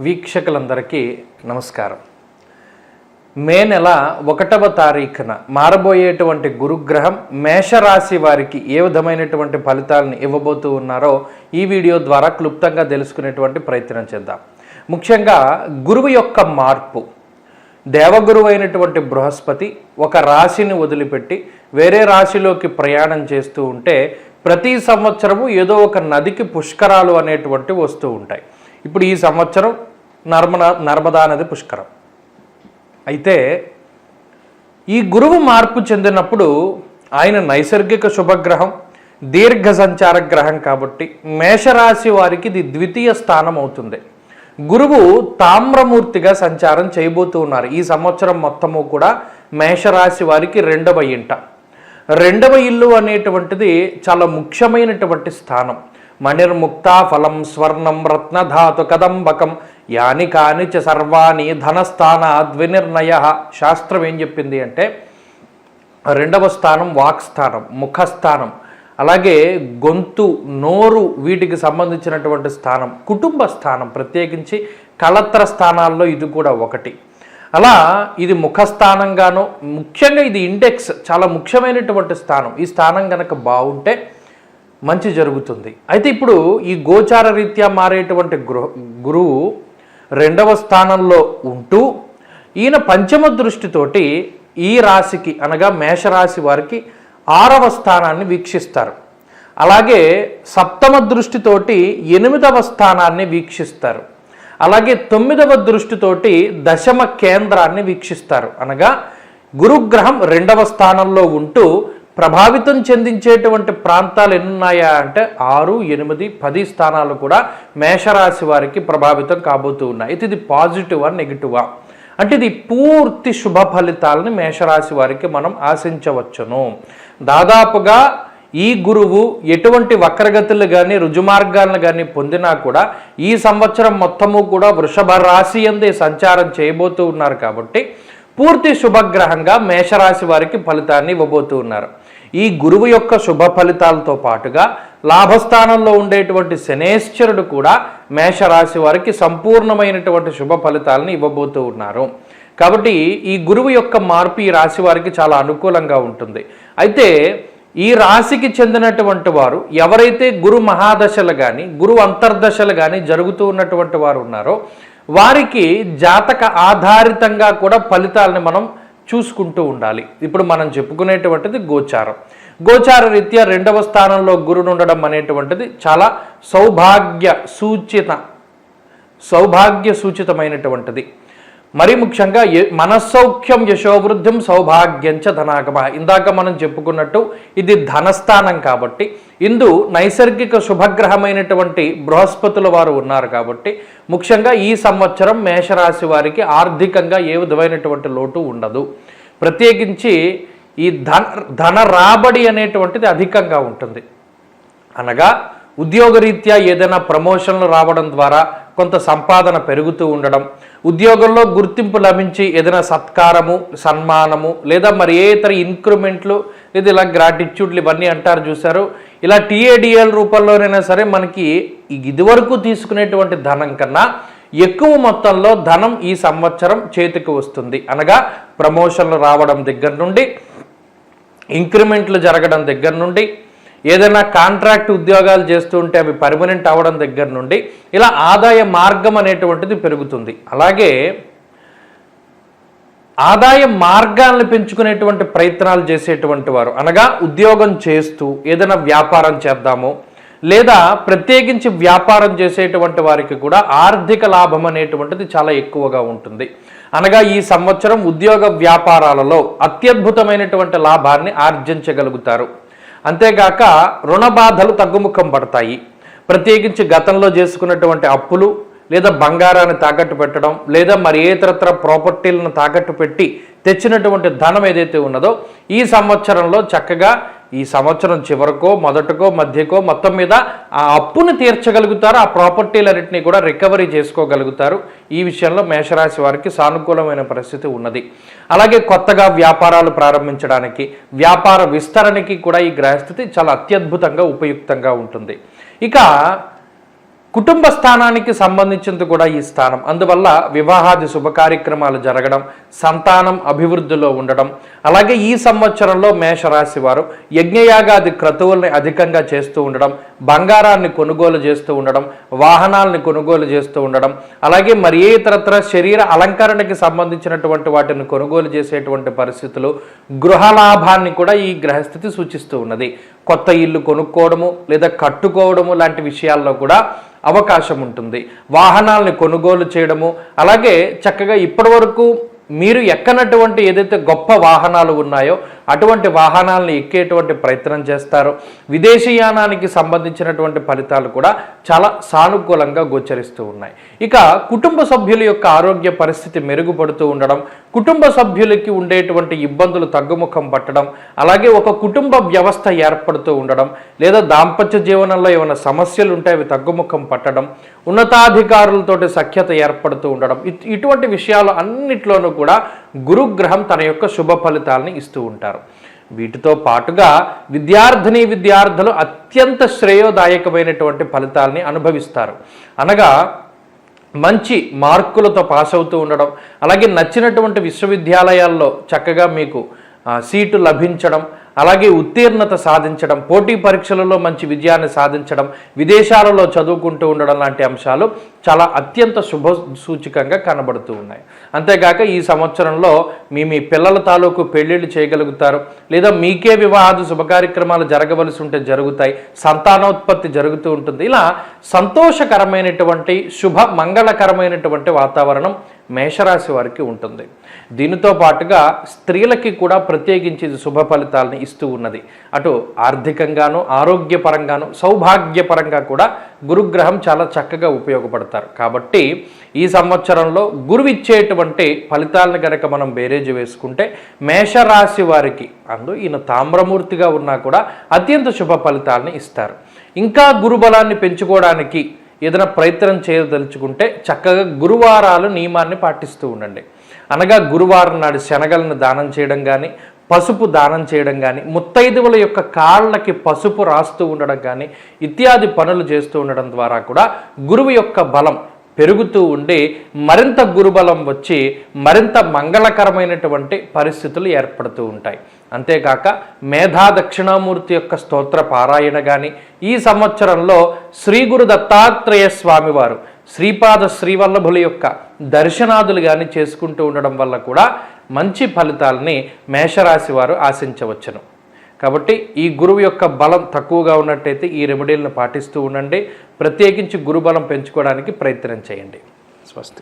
వీక్షకులందరికీ నమస్కారం. మే నెల 1వ తారీఖున మారబోయేటువంటి గురుగ్రహం మేషరాశి వారికి ఏ విధమైనటువంటి ఫలితాలను ఇవ్వబోతూ ఉన్నారో ఈ వీడియో ద్వారా క్లుప్తంగా తెలుసుకునేటువంటి ప్రయత్నం చేద్దాం. ముఖ్యంగా గురువు యొక్క మార్పు, దేవగురువు అయినటువంటి బృహస్పతి ఒక రాశిని వదిలిపెట్టి వేరే రాశిలోకి ప్రయాణం చేస్తూ ఉంటే ప్రతి సంవత్సరము ఏదో ఒక నదికి పుష్కరాలు అనేటువంటివి వస్తూ ఉంటాయి. ఇప్పుడు ఈ సంవత్సరం నర్మదా నది పుష్కరం. అయితే ఈ గురువు మార్పు చెందినప్పుడు ఆయన నైసర్గిక శుభగ్రహం, దీర్ఘ సంచార గ్రహం కాబట్టి మేషరాశి వారికి ఇది ద్వితీయ స్థానం అవుతుంది. గురువు తామ్రమూర్తిగా సంచారం చేయబోతూ ఉన్నారు. ఈ సంవత్సరం మొత్తము కూడా మేషరాశి వారికి రెండవ ఇల్లు అనేటువంటిది చాలా ముఖ్యమైనటువంటి స్థానం. మణిర్ముక్తా ఫలం స్వర్ణం రత్నధాతు కదంబకం యాని కానిచ సర్వాణి ధనస్థానాద్వినిర్ణయ. శాస్త్రం ఏం చెప్పింది అంటే రెండవ స్థానం వాక్స్థానం, ముఖస్థానం, అలాగే గొంతు, నోరు, వీటికి సంబంధించినటువంటి స్థానం, కుటుంబ స్థానం, ప్రత్యేకించి కళత్ర స్థానాల్లో ఇది కూడా ఒకటి. అలా ఇది ముఖస్థానంగాను, ముఖ్యంగా ఇది ఇండెక్స్, చాలా ముఖ్యమైనటువంటి స్థానం. ఈ స్థానం కనుక బాగుంటే మంచి జరుగుతుంది. అయితే ఇప్పుడు ఈ గోచార రీత్యా మారేటువంటి గురువు రెండవ స్థానంలో ఉంటూ ఈయన పంచమ దృష్టితోటి ఈ రాశికి అనగా మేషరాశి వారికి 6వ స్థానాన్ని వీక్షిస్తారు. అలాగే సప్తమ దృష్టితోటి 8వ స్థానాన్ని వీక్షిస్తారు. అలాగే 9వ దృష్టితోటి దశమ కేంద్రాన్ని వీక్షిస్తారు. అనగా గురుగ్రహం రెండవ స్థానంలో ఉంటూ ప్రభావితం చెందించేటువంటి ప్రాంతాలు ఎన్నున్నాయా అంటే 6, 8, 10 స్థానాలు కూడా మేషరాశి వారికి ప్రభావితం కాబోతూ ఉన్నాయి. అయితే ఇది పాజిటివా నెగిటివా అంటే ఇది పూర్తి శుభ ఫలితాలని మేషరాశి వారికి మనం ఆశించవచ్చును. దాదాపుగా ఈ గురువు ఎటువంటి వక్రగతులు కానీ రుజుమార్గాలను కానీ పొందినా కూడా ఈ సంవత్సరం మొత్తము కూడా వృషభ రాశి యందే సంచారం చేయబోతూ ఉన్నారు. కాబట్టి పూర్తి శుభగ్రహంగా మేషరాశి వారికి ఫలితాన్ని ఇవ్వబోతూ ఉన్నారు. ఈ గురువు యొక్క శుభ ఫలితాలతో పాటుగా లాభస్థానంలో ఉండేటువంటి శనేశ్వరుడు కూడా మేషరాశి వారికి సంపూర్ణమైనటువంటి శుభ ఫలితాలను ఇవ్వబోతూ ఉన్నారు. కాబట్టి ఈ గురువు యొక్క మార్పు ఈ రాశి వారికి చాలా అనుకూలంగా ఉంటుంది. అయితే ఈ రాశికి చెందినటువంటి వారు ఎవరైతే గురు మహాదశలు కానీ గురు అంతర్దశలు కానీ జరుగుతూ ఉన్నటువంటి వారు ఉన్నారో వారికి జాతక ఆధారితంగా కూడా ఫలితాలని మనం చూసుకుంటూ ఉండాలి. ఇప్పుడు మనం చెప్పుకునేటువంటిది గోచార రీత్యా రెండవ స్థానంలో గురుడు ఉండడం అనేటువంటిది చాలా సౌభాగ్య సూచితమైనటువంటిది. మరి ముఖ్యంగా మనస్సౌఖ్యం యశోవృద్ధిం సౌభాగ్యంచ ధనాగమ. ఇందాక మనం చెప్పుకున్నట్టు ఇది ధనస్థానం కాబట్టి ఇందు నైసర్గిక శుభగ్రహమైనటువంటి బృహస్పతుల వారు ఉన్నారు. కాబట్టి ముఖ్యంగా ఈ సంవత్సరం మేషరాశి వారికి ఆర్థికంగా ఏ విధమైనటువంటి లోటు ఉండదు. ప్రత్యేకించి ఈ ధన రాబడి అనేటువంటిది అధికంగా ఉంటుంది. అనగా ఉద్యోగరీత్యా ఏదైనా ప్రమోషన్లు రావడం ద్వారా కొంత సంపాదన పెరుగుతూ ఉండడం, ఉద్యోగంలో గుర్తింపు లభించి ఏదైనా సత్కారము, సన్మానము, లేదా మరి ఏ ఇతర ఇంక్రిమెంట్లు, లేదా ఇలా గ్రాటిట్యూడ్లు ఇవన్నీ అంటారు చూసారు, ఇలా టీఏడిఎల్ రూపంలోనైనా సరే మనకి ఇదివరకు తీసుకునేటువంటి ధనం కన్నా ఎక్కువ మొత్తంలో ధనం ఈ సంవత్సరం చేతికి వస్తుంది. అనగా ప్రమోషన్లు రావడం దగ్గర నుండి, ఇంక్రిమెంట్లు జరగడం దగ్గర నుండి, ఏదైనా కాంట్రాక్ట్ ఉద్యోగాలు చేస్తూ ఉంటే అవి పర్మనెంట్ అవ్వడం దగ్గర నుండి ఇలా ఆదాయ మార్గం అనేటువంటిది పెరుగుతుంది. అలాగే ఆదాయ మార్గాలను పెంచుకునేటువంటి ప్రయత్నాలు చేసేటువంటి వారు, అనగా ఉద్యోగం చేస్తూ ఏదైనా వ్యాపారం చేద్దాము, లేదా ప్రత్యేకించి వ్యాపారం చేసేటువంటి వారికి కూడా ఆర్థిక లాభం అనేటువంటిది చాలా ఎక్కువగా ఉంటుంది. అనగా ఈ సంవత్సరం ఉద్యోగ వ్యాపారాలలో అత్యద్భుతమైనటువంటి లాభాన్ని ఆర్జించగలుగుతారు. అంతేగాక రుణ బాధలు తగ్గుముఖం పడతాయి. ప్రత్యేకించి గతంలో చేసుకున్నటువంటి అప్పులు, లేదా బంగారాన్ని తాకట్టు పెట్టడం, లేదా మరి ఏ ఇతరత్ర ప్రాపర్టీలను తాకట్టు పెట్టి తెచ్చినటువంటి ధనం ఏదైతే ఉన్నదో ఈ సంవత్సరంలో చక్కగా ఈ సంవత్సరం చివరికో మొదటికో మధ్యకో మొత్తం మీద ఆ అప్పును తీర్చగలుగుతారు. ఆ ప్రాపర్టీలన్నింటినీ కూడా రికవరీ చేసుకోగలుగుతారు. ఈ విషయంలో మేషరాశి వారికి సానుకూలమైన పరిస్థితి ఉన్నది. అలాగే కొత్తగా వ్యాపారాలు ప్రారంభించడానికి, వ్యాపార విస్తరణకి కూడా ఈ గ్రహస్థితి చాలా అత్యద్భుతంగా ఉపయుక్తంగా ఉంటుంది. ఇక కుటుంబ స్థానానికి సంబంధించింది కూడా ఈ స్థానం. అందువల్ల వివాహాది శుభ కార్యక్రమాలు జరగడం, సంతానం అభివృద్ధిలో ఉండడం, అలాగే ఈ సంవత్సరంలో మేషరాశి వారు యజ్ఞయాగాది క్రతువుల్ని అధికంగా చేస్తూ ఉండడం, బంగారాన్ని కొనుగోలు చేస్తూ ఉండడం, వాహనాలని కొనుగోలు చేస్తూ ఉండడం, అలాగే మరి ఏ ఇతరత్ర శరీర అలంకరణకి సంబంధించినటువంటి వాటిని కొనుగోలు చేసేటువంటి పరిస్థితులు, గృహలాభాన్ని కూడా ఈ గ్రహస్థితి సూచిస్తూ ఉన్నది. కొత్త ఇల్లు కొనుక్కోవడము లేదా కట్టుకోవడము లాంటి విషయాల్లో కూడా అవకాశం ఉంటుంది. వాహనాలని కొనుగోలు చేయడము, అలాగే చక్కగా ఇప్పటివరకు మీరు ఎక్కనటువంటి ఏదైతే గొప్ప వాహనాలు ఉన్నాయో అటువంటి వాహనాలను ఎక్కేటువంటి ప్రయత్నం చేస్తారు. విదేశీయానానికి సంబంధించినటువంటి ఫలితాలు కూడా చాలా సానుకూలంగా గోచరిస్తూ ఉన్నాయి. ఇక కుటుంబ సభ్యుల యొక్క ఆరోగ్య పరిస్థితి మెరుగుపడుతూ ఉండడం, కుటుంబ సభ్యులకి ఉండేటువంటి ఇబ్బందులు తగ్గుముఖం పట్టడం, అలాగే ఒక కుటుంబ వ్యవస్థ ఏర్పడుతూ ఉండడం, లేదా దాంపత్య జీవనంలో ఏమైనా సమస్యలు ఉంటే అవి తగ్గుముఖం పట్టడం, ఉన్నతాధికారులతోటి సఖ్యత ఏర్పడుతూ ఉండడం, ఇటువంటి విషయాలు అన్నిట్లోనూ కూడా గురుగ్రహం తన యొక్క శుభ ఫలితాలని ఇస్తూ ఉంటారు. వీటితో పాటుగా విద్యార్థులు అత్యంత శ్రేయోదాయకమైనటువంటి ఫలితాలని అనుభవిస్తారు. అనగా మంచి మార్కులతో పాస్ అవుతూ ఉండడం, అలాగే నచ్చినటువంటి విశ్వవిద్యాలయాల్లో చక్కగా మీకు సీటు లభించడం, అలాగే ఉత్తీర్ణత సాధించడం, పోటీ పరీక్షలలో మంచి విజయాన్ని సాధించడం, విదేశాలలో చదువుకుంటూ ఉండడం లాంటి అంశాలు చాలా అత్యంత శుభ సూచికంగా కనబడుతూ ఉన్నాయి. అంతేకాక ఈ సంవత్సరంలో మీ పిల్లల తాలూకు పెళ్ళిళ్ళు చేయగలుగుతారు, లేదా మీకే వివాహాది శుభకార్యక్రమాలు జరగవలసి ఉంటే జరుగుతాయి, సంతానోత్పత్తి జరుగుతూ ఉంటుంది. ఇలా సంతోషకరమైనటువంటి శుభ మంగళకరమైనటువంటి వాతావరణం మేషరాశి వారికి ఉంటుంది. దీనితో పాటుగా స్త్రీలకి కూడా ప్రత్యేకించి శుభ ఫలితాలను ఇస్తూ ఉన్నది. అటు ఆర్థికంగాను, ఆరోగ్యపరంగాను, సౌభాగ్యపరంగా కూడా గురుగ్రహం చాలా చక్కగా ఉపయోగపడతారు. కాబట్టి ఈ సంవత్సరంలో గురువు ఇచ్చేటువంటి ఫలితాలను కనుక మనం బేరేజ్ వేసుకుంటే మేషరాశి వారికి ఈయన తామ్రమూర్తిగా ఉన్నా కూడా అత్యంత శుభ ఫలితాలను ఇస్తారు. ఇంకా గురుబలాన్ని పెంచుకోవడానికి ఏదైనా ప్రయత్నం చేయదలుచుకుంటే చక్కగా గురువారాలు నియమాన్ని పాటిస్తూ ఉండండి. అనగా గురువారం నాడు శనగలను దానం చేయడం కానీ, పసుపు దానం చేయడం కానీ, ముత్తైదువుల యొక్క కాళ్ళకి పసుపు రాస్తూ ఉండడం కానీ ఇత్యాది పనులు చేస్తూ ఉండడం ద్వారా కూడా గురువు యొక్క బలం పెరుగుతూ ఉండి మరింత గురుబలం వచ్చి మరింత మంగళకరమైనటువంటి పరిస్థితులు ఏర్పడుతూ ఉంటాయి. అంతేకాక మేధా దక్షిణామూర్తి యొక్క స్తోత్ర పారాయణ కానీ, ఈ సంవత్సరంలో శ్రీ గురు దత్తాత్రేయ స్వామివారు శ్రీపాద శ్రీవల్లభుల యొక్క దర్శనాదులు కానీ చేసుకుంటూ ఉండడం వల్ల కూడా మంచి ఫలితాలని మేషరాశి వారు ఆశించవచ్చును. కాబట్టి ఈ గురువు యొక్క బలం తక్కువగా ఉన్నట్టయితే ఈ రెమెడీలను పాటిస్తూ ఉండండి. ప్రత్యేకించి గురుబలం పెంచుకోవడానికి ప్రయత్నం చేయండి. స్వస్తి.